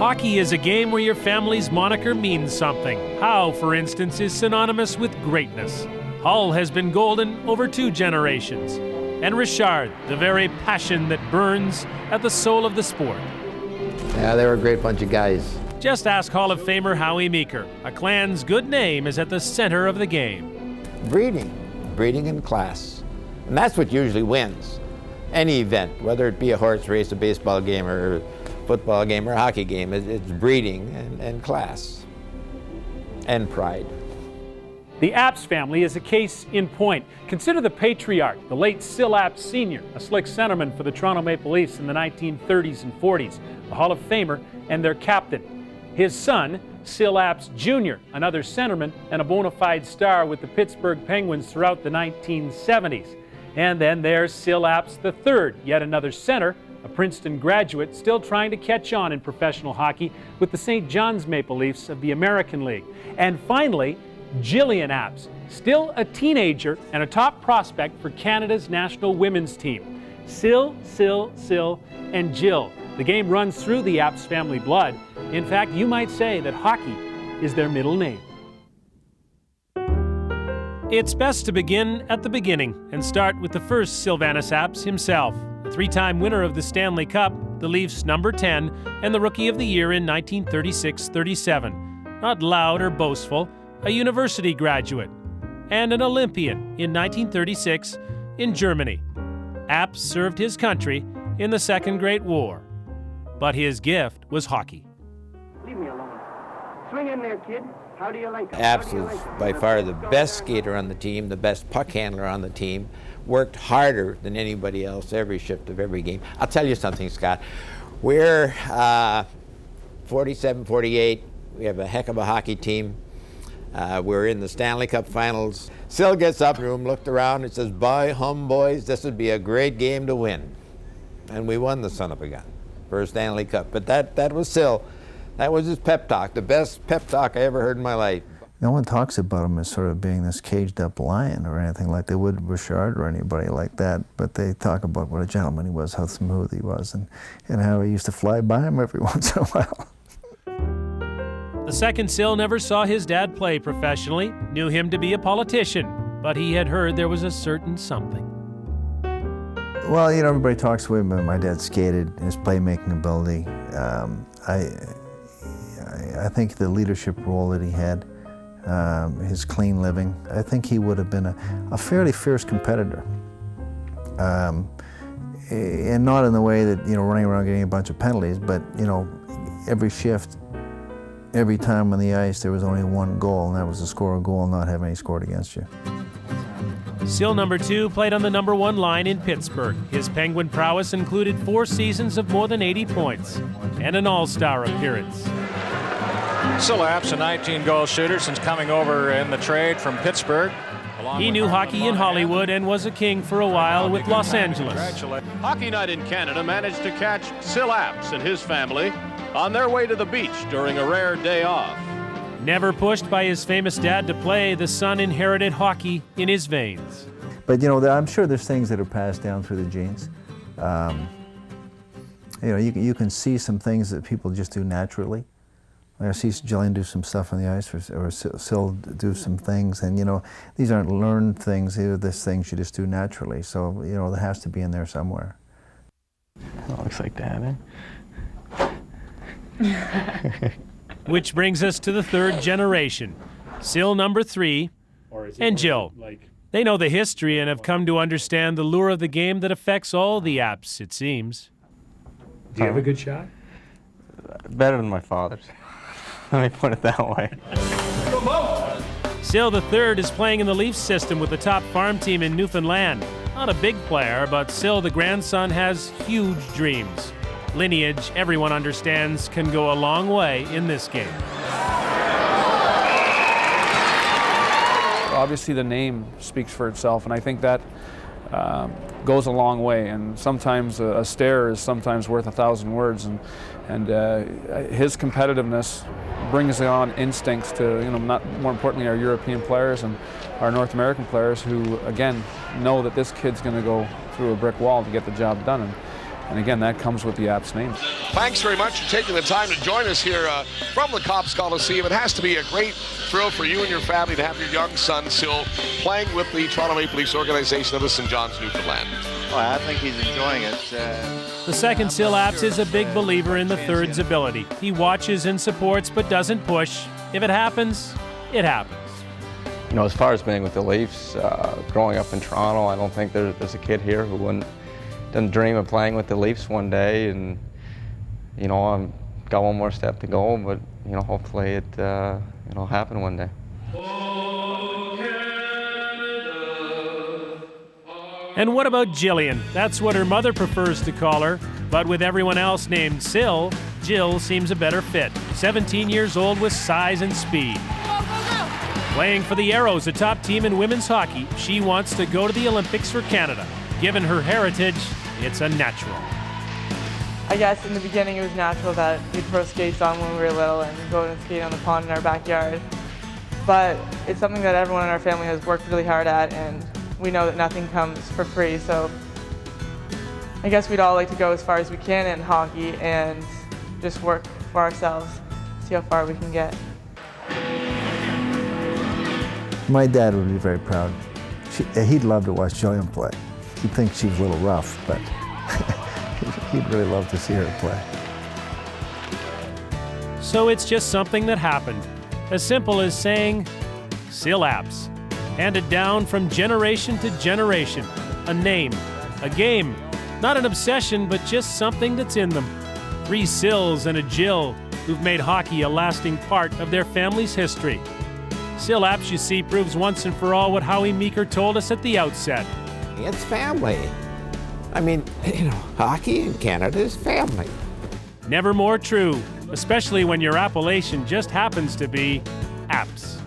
Hockey is a game where your family's moniker means something. Howe, for instance, is synonymous with greatness. Hull has been golden over 2 generations. And Richard, the very passion that burns at the soul of the sport. Yeah, they were a great bunch of guys. Just ask Hall of Famer Howie Meeker. A clan's good name is at the center of the game. Breeding and class. And that's what usually wins any event, whether it be a horse race, a baseball game, or a football game, or a hockey game. It's breeding and class and pride. The Apps family is a case in point. Consider the patriarch, the late Syl Apps Sr., a slick centerman for the Toronto Maple Leafs in the 1930s and 40s, a Hall of Famer and their captain. His son, Syl Apps Jr., another centerman and a bona fide star with the Pittsburgh Penguins throughout the 1970s. And then there's Syl Apps III, yet another center, a Princeton graduate still trying to catch on in professional hockey with the St. John's Maple Leafs of the American League. And finally, Jillian Apps, still a teenager and a top prospect for Canada's national women's team. Syl, and Jill. The game runs through the Apps family blood. In fact, you might say that hockey is their middle name. It's best to begin at the beginning and start with the first Sylvanus Apps himself, a 3-time winner of the Stanley Cup, the Leafs' number 10, and the Rookie of the Year in 1936-37. Not loud or boastful, a university graduate, and an Olympian in 1936 in Germany. Apps served his country in the Second Great War, but his gift was hockey. Leave me alone. Swing in there, kid. How do you like it? Apps was by far the best skater on the team, the best puck handler on the team, worked harder than anybody else every shift of every game. I'll tell you something, Scott. We're 47, 48. We have a heck of a hockey team. We're in the Stanley Cup Finals. Syl gets up in the room, looked around, and says, "By hum, boys, this would be a great game to win." And we won the son of a gun for a Stanley Cup. But that was Syl. That was his pep talk, the best pep talk I ever heard in my life. No one talks about him as sort of being this caged-up lion or anything like they would Richard or anybody like that, but they talk about what a gentleman he was, how smooth he was, and how he used to fly by him every once in a while. The second Syl never saw his dad play professionally, knew him to be a politician, but he had heard there was a certain something. Well, you know, everybody talks to him, but my dad skated, his playmaking ability. I think the leadership role that he had, his clean living, I think he would have been a fairly fierce competitor. And not in the way that, you know, running around getting a bunch of penalties, but, you know, every shift, every time on the ice, there was only one goal, and that was to score a goal and not have any scored against you. Syl number 2 played on the number 1 line in Pittsburgh. His Penguin prowess included 4 seasons of more than 80 points and an all-star appearance. Syl Apps, a 19-goal shooter since coming over in the trade from Pittsburgh. He knew hockey in Hollywood and was a king for a while with Los Angeles. Hockey Night in Canada managed to catch Syl Apps and his family on their way to the beach during a rare day off. Never pushed by his famous dad to play, the son inherited hockey in his veins. But, you know, I'm sure there's things that are passed down through the genes. You know, you can see some things that people just do naturally. Like I see Jillian do some stuff on the ice, or Syl do some things, and, you know, these aren't learned things, these are these things you just do naturally. So, you know, that has to be in there somewhere. That looks like Dad, eh? Which brings us to the third generation, Syl number 3 and Jill. They know the history and have come to understand the lure of the game that affects all the Apps, it seems. Do you have a good shot? Better than my father's. Let me put it that way. Syl III is playing in the Leafs system with the top farm team in Newfoundland. Not a big player, but Syl, the grandson, has huge dreams. Lineage, everyone understands, can go a long way in this game. Obviously the name speaks for itself, and I think that goes a long way, and sometimes a stare is sometimes worth 1,000 words, and his competitiveness brings on instincts to, you know, not more importantly, our European players and our North American players who, again, know that this kid's going to go through a brick wall to get the job done. And again, that comes with the Apps name. Thanks very much for taking the time to join us here from the Copps Coliseum. It has to be a great thrill for you and your family to have your young son, Sil, playing with the Toronto Maple Leafs organization of the St. John's, Newfoundland. Well, I think he's enjoying it. The second Sil Apps is a big believer in the third's ability. He watches and supports but doesn't push. If it happens, it happens. You know, as far as being with the Leafs, growing up in Toronto, I don't think there's a kid here who doesn't dream of playing with the Leafs one day. And, you know, I've got one more step to go, but, you know, hopefully it'll happen one day. And what about Jillian? That's what her mother prefers to call her. But with everyone else named Sil, Jill seems a better fit. 17 years old with size and speed. Playing for the Arrows, a top team in women's hockey, she wants to go to the Olympics for Canada. Given her heritage, it's a natural. I guess in the beginning it was natural that we'd throw skates on when we were little and go and skate on the pond in our backyard. But it's something that everyone in our family has worked really hard at, and we know that nothing comes for free, so I guess we'd all like to go as far as we can in hockey and just work for ourselves, see how far we can get. My dad would be very proud. He'd love to watch Jillian play. He'd think she was a little rough, but he'd really love to see her play. So it's just something that happened. As simple as saying, Sil Apps. Handed down from generation to generation. A name, a game, not an obsession, but just something that's in them. 3 Sils and a Jill who've made hockey a lasting part of their family's history. Sil Apps, you see, proves once and for all what Howie Meeker told us at the outset. It's family. I mean, you know, hockey in Canada is family. Never more true, especially when your appellation just happens to be Apps.